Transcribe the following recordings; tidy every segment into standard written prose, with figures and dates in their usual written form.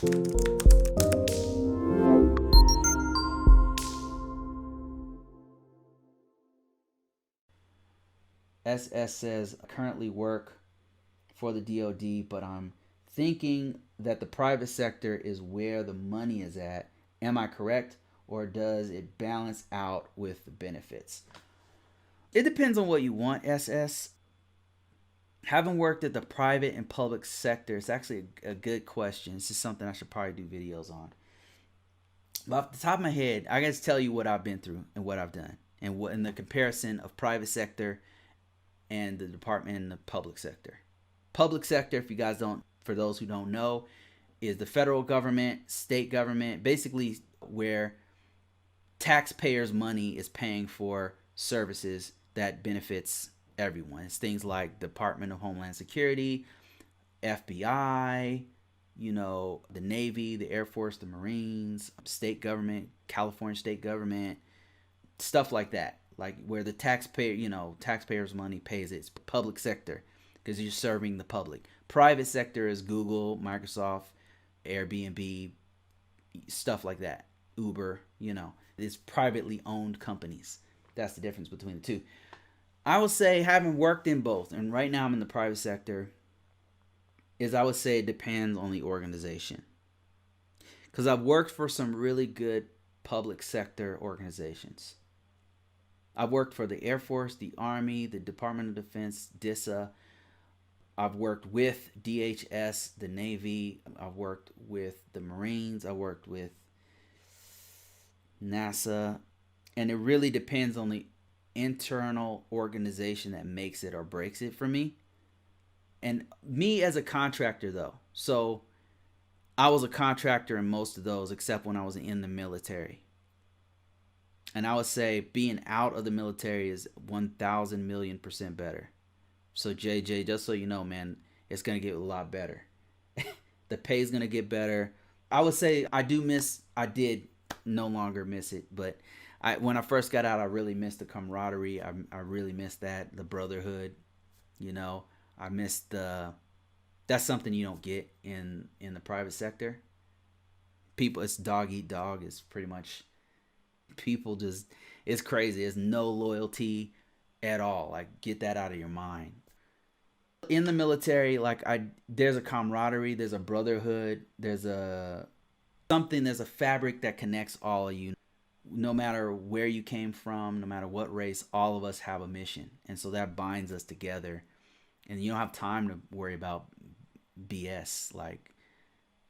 SS says, I currently work for the DoD, but I'm thinking that the private sector is where the money is at. Am I correct? Or does it balance out with the benefits? It depends on what you want, SS. Having worked at the private and public sector, it's actually a good question. This is something I should probably do videos on. But off the top of my head, I got to tell you what I've been through and what I've done, and what in the comparison of private sector and the department in the public sector. Public sector, if you guys don't, for those who don't know, is the federal government, state government, basically where taxpayers' money is paying for services that benefits everyone. It's things like Department of Homeland Security, FBI, the Navy, the Air Force, the Marines, state government, California state government, stuff like that. Like where the taxpayers' money pays its public sector because you're serving the public. Private sector is Google, Microsoft, Airbnb, stuff like that. Uber, it's privately owned companies. That's the difference between the two. I would say, having worked in both, and right now I'm in the private sector, I would say it depends on the organization. Because I've worked for some really good public sector organizations. I've worked for the Air Force, the Army, the Department of Defense, DISA. I've worked with DHS, the Navy. I've worked with the Marines. I worked with NASA. And it really depends on the internal organization that makes it or breaks it for me. And me as a contractor, though. So I was a contractor in most of those, except when I was in the military. And I would say being out of the military is 1,000,000,000% better. So JJ, just so you know, man, it's going to get a lot better. The pay is going to get better. I would say I did no longer miss it. But when I first got out, I really missed the camaraderie. I really missed that, the brotherhood. I missed that's something you don't get in the private sector. People, it's dog eat dog. It's pretty much people it's crazy. There's no loyalty at all. Like, get that out of your mind. In the military, there's a camaraderie, there's a brotherhood, there's a fabric that connects all of you. No matter where you came from, no matter what race, all of us have a mission. And so that binds us together. And you don't have time to worry about BS. Like,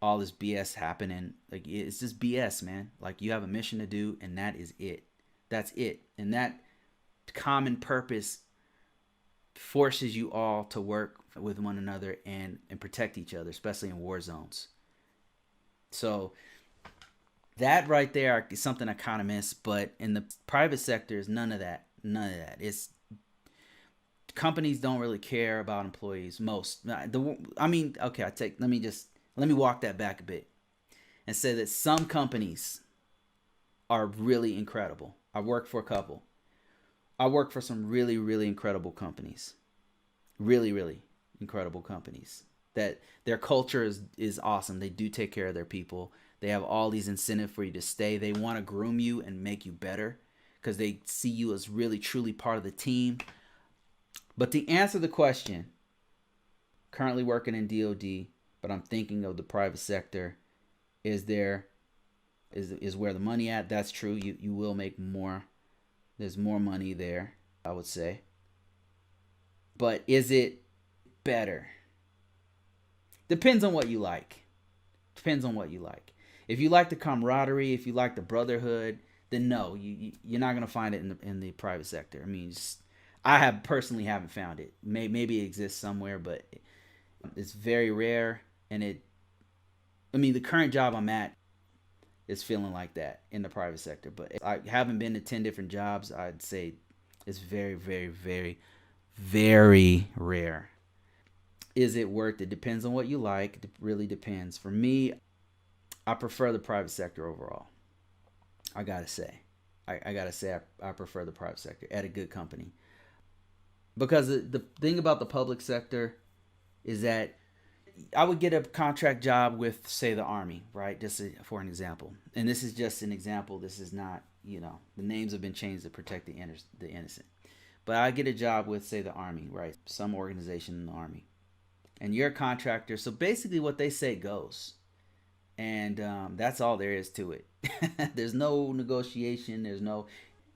all this BS happening. Like, it's just BS, man. Like, you have a mission to do, and that is it. That's it. And that common purpose forces you all to work with one another and protect each other, especially in war zones. So that right there is something I kind of miss. But in the private sector, is none of that. It's companies don't really care about employees. Most. Let me walk that back a bit and say that some companies are really incredible. I've worked for a couple. I work for some really, really incredible companies. Really, really incredible companies. That their culture is awesome. They do take care of their people. They have all these incentives for you to stay. They want to groom you and make you better because they see you as really, truly part of the team. But to answer the question, currently working in DoD, but I'm thinking of the private sector, is where the money at? That's true. You will make more. There's more money there, I would say. But is it better? Depends on what you like. If you like the camaraderie, if you like the brotherhood, then no, you're not gonna find it in the private sector. I mean, I personally haven't found it. Maybe it exists somewhere, but it's very rare. And the current job I'm at is feeling like that in the private sector. But I haven't been to 10 different jobs. I'd say it's very, very, very, very rare. Is it worth it? Depends on what you like. It really depends. For me, I prefer the private sector overall. I gotta say. I prefer the private sector at a good company. Because the thing about the public sector is that I would get a contract job with, say, the Army, right? Just for an example. And this is just an example. This is not, the names have been changed to protect the innocent. But I get a job with, say, the Army, right? Some organization in the Army. And you're a contractor. So basically, what they say goes. And that's all there is to it. There's no negotiation.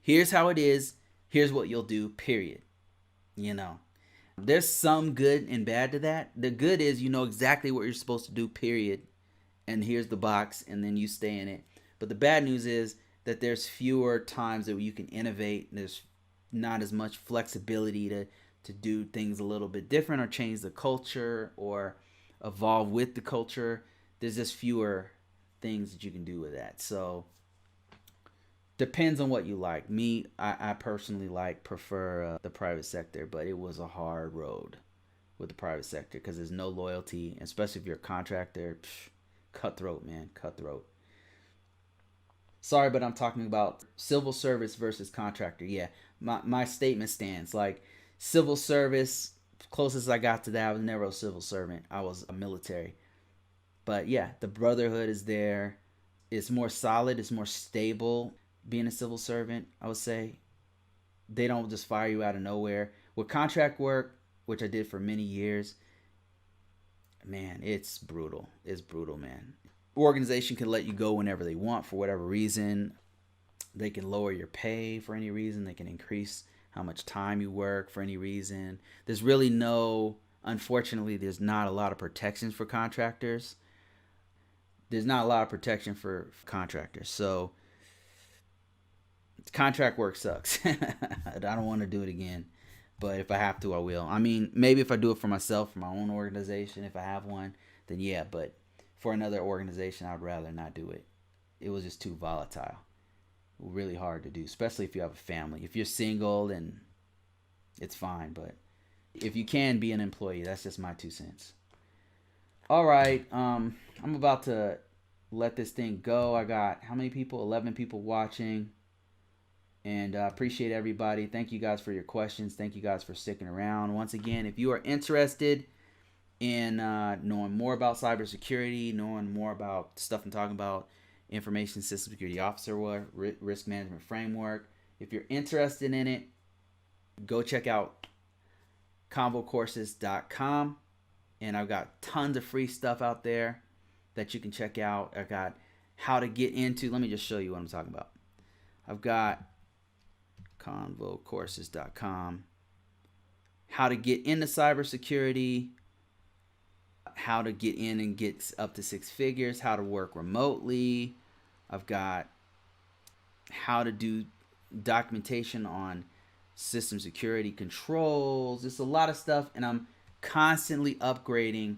Here's how it is. Here's what you'll do, period. You know, there's some good and bad to that. The good is you know exactly what you're supposed to do, period. And here's the box, and then you stay in it. But the bad news is that there's fewer times that you can innovate. There's not as much flexibility to do things a little bit different or change the culture or evolve with the culture. There's just fewer things that you can do with that. So depends on what you like. Me, I personally prefer the private sector, but it was a hard road with the private sector because there's no loyalty, especially if you're a contractor. Cutthroat, man, cutthroat. Sorry, but I'm talking about civil service versus contractor. Yeah, my statement stands. Like civil service, closest I got to that, I was never a civil servant. I was a military. But yeah, the brotherhood is there. It's more solid. It's more stable. Being a civil servant, I would say, they don't just fire you out of nowhere. With contract work, which I did for many years, man, it's brutal. It's brutal, man. Organization can let you go whenever they want for whatever reason. They can lower your pay for any reason. They can increase how much time you work for any reason. Unfortunately, there's not a lot of protections for contractors. There's not a lot of protection for contractors. So contract work sucks. I don't want to do it again. But if I have to, I will. I mean, maybe if I do it for myself, for my own organization, if I have one, then yeah. But for another organization, I'd rather not do it. It was just too volatile. Really hard to do, especially if you have a family. If you're single, then it's fine. But if you can be an employee, that's just my 2 cents. All right. I'm about to let this thing go. I got how many people? 11 people watching. And I appreciate everybody. Thank you guys for your questions. Thank you guys for sticking around. Once again, if you are interested in knowing more about cybersecurity, knowing more about stuff I'm talking about, information system security officer work, risk management framework, if you're interested in it, go check out ConvoCourses.com. And I've got tons of free stuff out there that you can check out. I got how to get into, let me just show you what I'm talking about. I've got ConvoCourses.com, how to get into cybersecurity, how to get in and get up to 6 figures, how to work remotely. I've got how to do documentation on system security controls. There's a lot of stuff, and I'm constantly upgrading,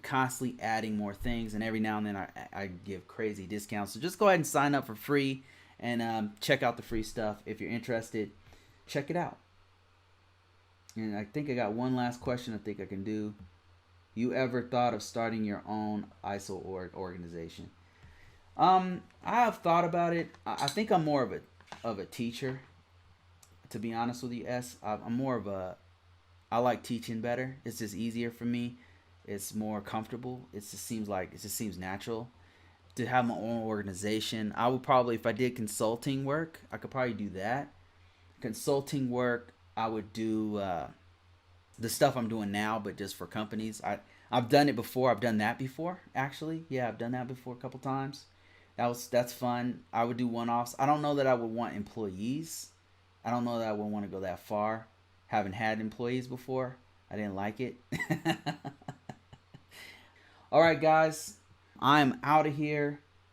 constantly adding more things, and every now and then I give crazy discounts. So just go ahead and sign up for free and check out the free stuff. If you're interested, check it out. And I think I got one last question I think I can do. You ever thought of starting your own ISO organization? I have thought about it. I think I'm more of a teacher, to be honest with you. I'm more of I like teaching better. It's just easier for me. It's more comfortable. It just seems natural to have my own organization. I would probably, if I did consulting work, I could probably do that. Consulting work, I would do the stuff I'm doing now, but just for companies. I've done it before. I've done that before, actually. Yeah, I've done that before a couple times. That's fun. I would do one-offs. I don't know that I would want employees. I don't know that I would want to go that far. Haven't had employees before. I didn't like it. All right, guys. I'm out of here.